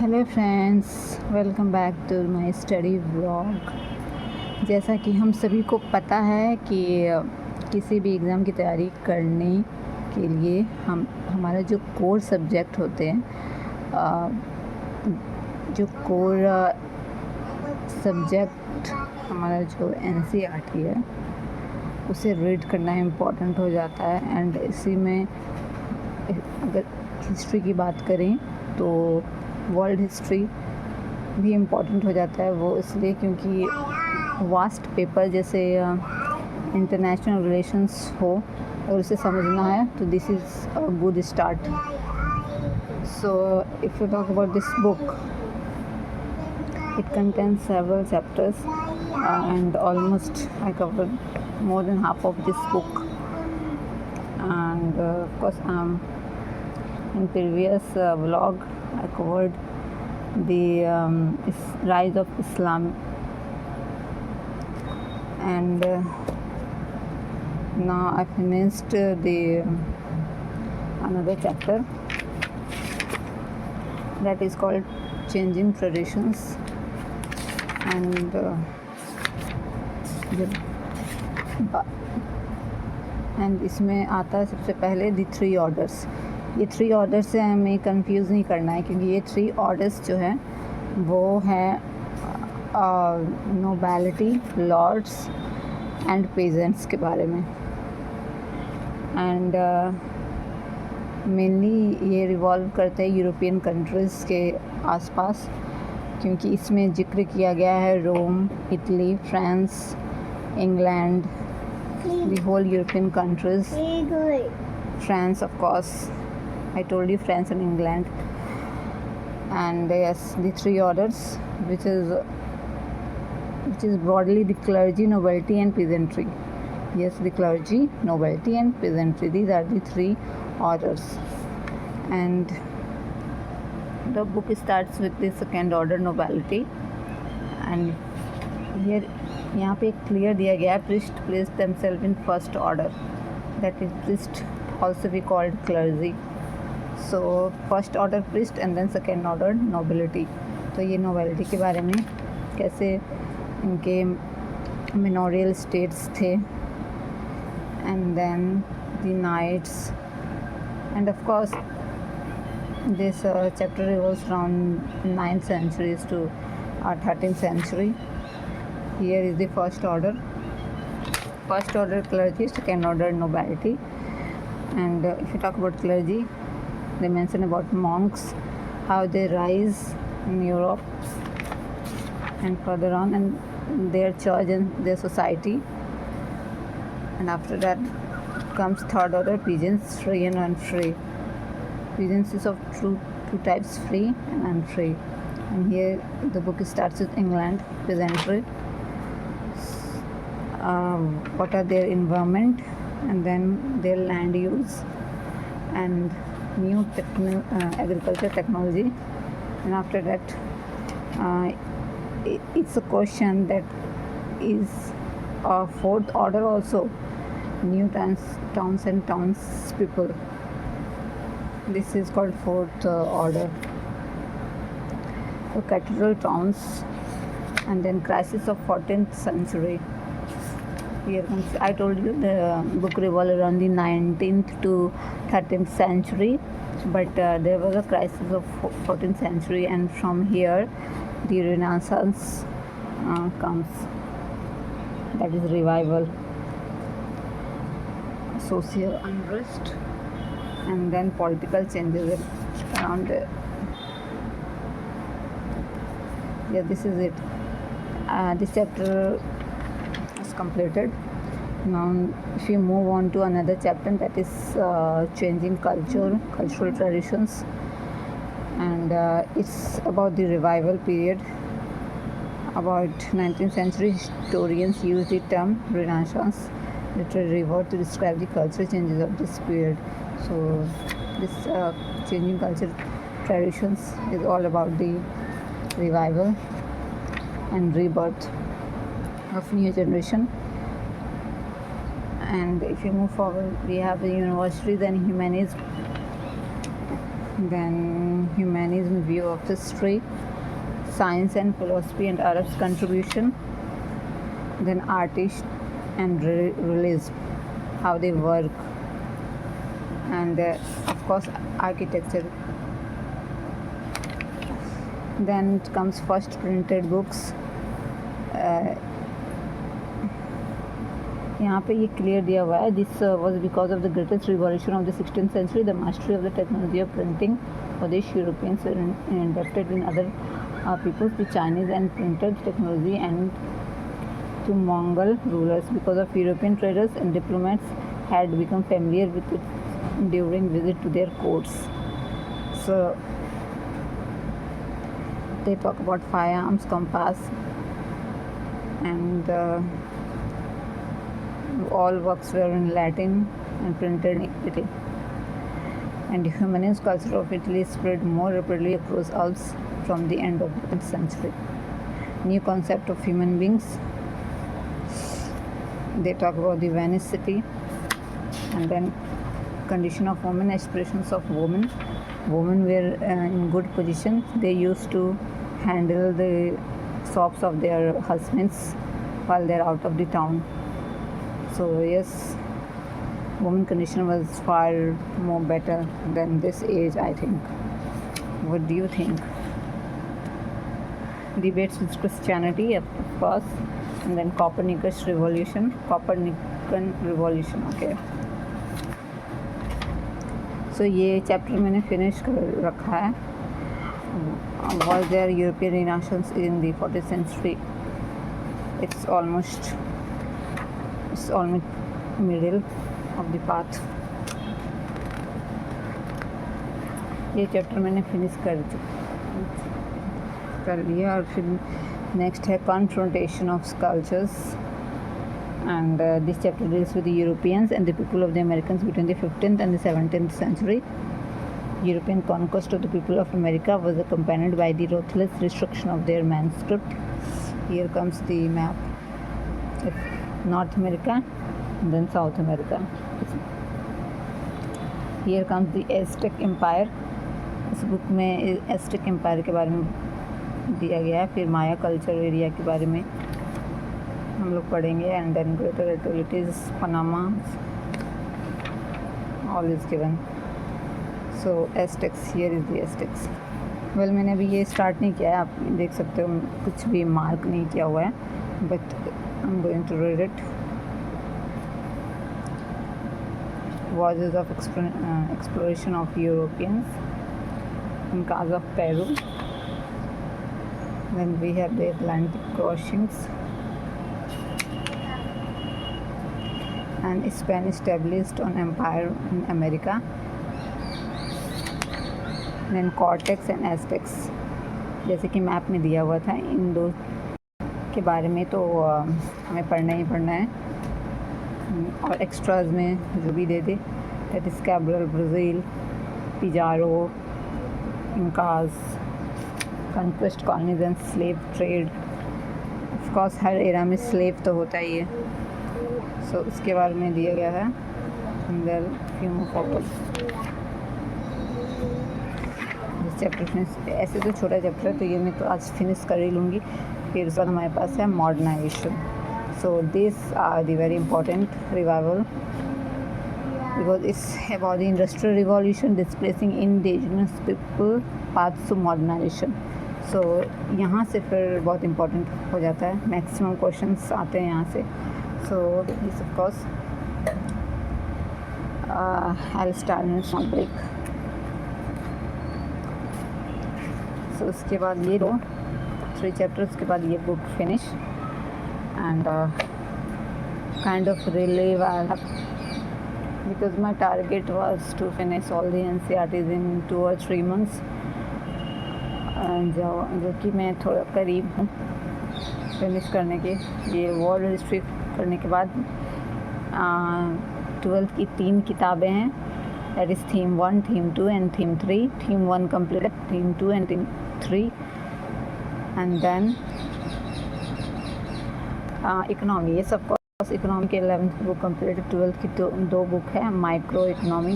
Hello friends, welcome back to my study vlog. जैसा कि हम सभी को पता है कि किसी भी एग्ज़ाम की तैयारी करने के लिए हमारा जो कोर सब्जेक्ट होते हैं, जो कोर सब्जेक्ट हमारा जो एनसीईआरटी है उसे रीड करना इम्पोर्टेंट हो जाता है। एंड इसी में अगर हिस्ट्री की बात करें तो वर्ल्ड हिस्ट्री भी इम्पॉर्टेंट हो जाता है। वो इसलिए क्योंकि वास्ट पेपर जैसे इंटरनेशनल रिलेशंस हो और उसे समझना है तो this is a good start. So if you talk about this book, it contains several chapters and almost I covered more than half of this book. And of course, in previous vlog I covered the rise of Islam, and now I finished the another chapter that is called changing traditions. And इसमें आता है सबसे पहले दी three orders. ये three orders से हमें confuse नहीं करना है, क्योंकि ये थ्री ऑर्डर्स जो है वो है नोबैलिटी, लॉर्ड्स एंड पेजेंट्स के बारे में। एंड मेनली ये रिवॉल्व करते हैं यूरोपियन कंट्रीज़ के आसपास, क्योंकि इसमें जिक्र किया गया है Rome, Italy, France, England, the whole European countries. France, of course, I told you France and England. And yes, the three orders, which is broadly the clergy, nobility and peasantry. Yes, the clergy, nobility and peasantry, these are the three orders. And the book starts with the second order, nobility. And here यहाँ पे एक clear दिया गया है, priest placed themselves in first order, that is priest also be called clergy. So first order priest and then second order nobility. तो ये nobility के बारे में कैसे इनके manorial states थे, and then the knights, and of course this chapter revolves around 9th centuries to 13th century. Here is the first order clergy, second order nobility. And if you talk about clergy, they mention about monks, how they rise in Europe and further on, and their church and their society. And after that comes third order, peasants, free and unfree. Peasants is of two types, free and unfree. And here the book starts with England, peasantry. What are their environment, and then their land use and new agriculture technology. And after that it's a question that is a fourth order also, new towns and townspeople. This is called fourth order. So cathedral towns, and then crisis of 14th century. Here comes, I told you the book revolved around the 19th to 13th century, but there was a crisis of 14th century, and from here the Renaissance comes, that is revival, social unrest, and then political changes around yeah, this is it. This chapter completed. Now if you move on to another chapter, that is changing cultural traditions, and it's about the revival period. About 19th century historians use the term Renaissance literary word to describe the cultural changes of this period. So this changing cultural traditions is all about the revival and rebirth of new generation. And if you move forward, we have the universities and then humanism view of history, science and philosophy and Arab's contribution, then artist and realism, how they work, and of course architecture. Then it comes first printed books. यहाँ पे ये clear दिया हुआ है, this was because of the greatest revolution of the 16th century, the mastery of the technology of printing for this Europeans inducted in other peoples, the Chinese and printed technology, and to Mongol rulers because of European traders and diplomats had become familiar with it during visit to their courts. So they talk about firearms, compass, and all works were in Latin and printed in Italy. And the humanist culture of Italy spread more rapidly across Alps from the end of the 5th century. New concept of human beings. They talk about the Venice city, and then condition of women, aspirations of women. Women were in good position. They used to handle the shops of their husbands while they're out of the town. So yes, women condition was far more better than this age, I think. What do you think? Debates with Christianity, of course, and then Copernican revolution, okay. So ये chapter मैंने finish कर रखा है. Was there European Renaissance in the 14th century? It's almost middle of the path. ये chapter मैंने finish कर लिया. और फिर नेक्स्ट है confrontation of cultures, and this chapter deals with the Europeans and the people of the Americans between the 15th and the 17th century. European conquest of the people of America was accompanied by the ruthless destruction of their manuscript. Here comes the map. It's North America and then South America. Here comes the Aztec Empire. इस book में asterisk empire के बारे में दिया गया है. फिर माया culture area के बारे में हम लोग पढ़ेंगे, and then greater activities, Panama, all is given. So Aztecs, here is the Aztecs. Well, मैंने अभी ये स्टार्ट नहीं किया है, आप देख सकते हो कुछ भी मार्क नहीं किया हुआ है, but I am going to read it. Voyages of exploration of Europeans in case of Peru. Then we have the Atlantic crossings, and Spain established an empire in America. Then Cortex and Aztecs, जैसे कि map में दिया हुआ था. इन दो के बारे में तो हमें पढ़ना ही पढ़ना है, और एक्स्ट्राज में जो भी दे दे, that is Cabral, Brazil, Pizarro, Incas, conquest colonies and slave trade. Of course हर एरा में स्लेव तो होता ही है. सो उसके बारे में दिया गया है. अंदर few photos. This chapter finish. ऐसे तो छोटा चैप्टर है, तो ये मैं तो आज फिनिश कर ही लूँगी. फिर उसके बाद हमारे पास है modernisation. So these are the very important revival, because it's about the industrial revolution displacing indigenous people, paths to modernization. So यहाँ से फिर बहुत important हो जाता है. मैक्सिमम क्वेश्चंस आते हैं यहाँ से. So this of course I'll start in a small break. So उसके बाद ये 3 chapters के बाद ये book finish. And kind of relief I'll have, because my target was to finish all the NCERTs in 2 or 3 months, जो कि मैं थोड़ा करीब हूँ फिनिश करने के. ये वर्ल्ड हिस्ट्री करने के बाद 12th की 3 किताबें हैं, that is theme 1, theme 2 and theme 3. Theme 1 completed, theme 2 and theme 3, and then economy. ये सब कोर्स इकोनॉमी के 11th बुक कंप्लीट. 12th की 2 बुक है, micro economy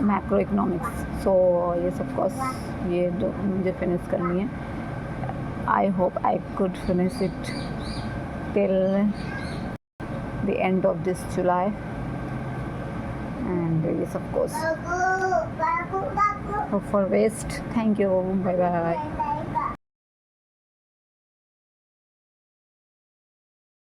macro economics. So yes of course ये मुझे फिनिश करनी है. I hope I could finish it till the end of this July. And yes, of course, hope for best. Thank you. Bye bye.